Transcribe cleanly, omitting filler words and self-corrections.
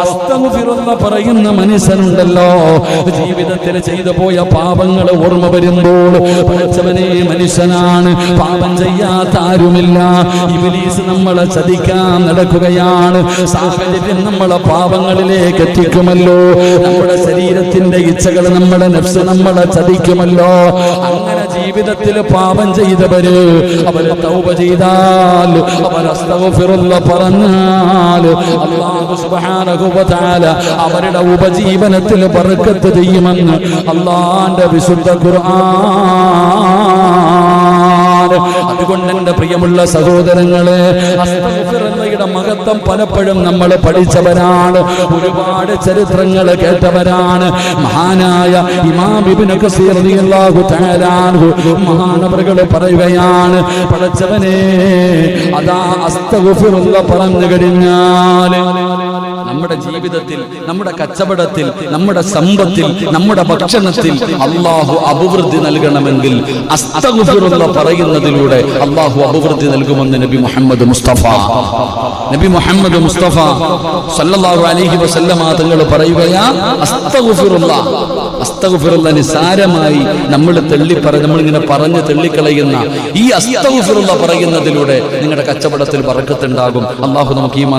അസ്തഗ്ഫിറുല്ലാഹ് പറയുന്ന മനുഷ്യനുണ്ടല്ലോ, ജീവിതത്തിൽ ചെയ്തു പോയ പാപങ്ങൾ ഓർമ്മ വരുമ്പോൾ പഠിച്ചവനെ മനുഷ്യനാണ്, പാപം ചെയ്യാത്ത ആരുമില്ല. ഇബ്ലീസ് നമ്മളെ ചതിക്കാൻ നടക്കുകയാണ്. സാഹചര്യം നമ്മളെ പാപങ്ങളിലേക്ക് എത്തിക്കുമല്ലോ. നമ്മുടെ ശരീരത്തിന്റെ ഇച്ഛകൾ, നമ്മുടെ നഫ്സ് നമ്മളെ ചതിക്കുമല്ലോ. അങ്ങനെ ജീവിതത്തിൽ പാപം ചെയ്തവര് അവര് തൗബ ചെയ്താൽ, അവർ അസ്തഗ്ഫിറുല്ലാഹ് പറഞ്ഞാൽ അല്ലാഹു സുബ്ഹാനഹു വ തആല അവരുടെ ഉപജീവനത്തിൽ ബർക്കത്ത് ചെയ്യുമെന്ന് അല്ലാഹുവിന്റെ വിശുദ്ധ ഖുർആൻ. അതുകൊണ്ട് എന്റെ പ്രിയമുള്ള സഹോദരങ്ങളെ, അസ്തഗ്ഫിറുല്ലാഹയുടെ മഹത്വം പലപ്പോഴും നമ്മൾ പഠിച്ചവരാണ്, ഒരുപാട് ചരിത്രങ്ങൾ കേട്ടവരാണ്. മഹാനായ ഇമാം ഇബ്നു കസീർ റളിയല്ലാഹു തആല അൻഹു മഹാനവറുകൾ പറയുകയാണ്, പഠിച്ചവനെ അതാ അസ്തഗ്ഫിറുല്ലാഹ് പറഞ്ഞു കഴിഞ്ഞാൽ നമ്മുടെ ജീവിതത്തിൽ, നമ്മുടെ കച്ചവടത്തിൽ, നമ്മുടെ സമ്പത്തിൽ, നമ്മുടെ ഭക്ഷണത്തിൽ അല്ലാഹു അഭിവൃദ്ധി നൽകണമെങ്കിൽ അസ്തഗ്ഫിറുല്ലാഹ് പറയുന്നതിലൂടെ അല്ലാഹു അഭിവൃദ്ധി നൽകുമെന്ന് നബി മുഹമ്മദ് മുസ്തഫ സല്ലല്ലാഹു അലൈഹി വസല്ലമ തങ്ങൾ പറയുകയാ, അസ്തഗ്ഫിറുല്ലാഹ് നിസാരമായി നമ്മളിങ്ങനെ പറഞ്ഞ് തള്ളിക്കളയുന്ന ഈ അസ്തഗ്ഫിറുല്ലാഹ് പറയുന്നതിലൂടെ നിങ്ങളുടെ കച്ചവടത്തിൽ ബർക്കത്ത് ഉണ്ടാകും. അല്ലാഹു നമുക്ക് ഈമാൻ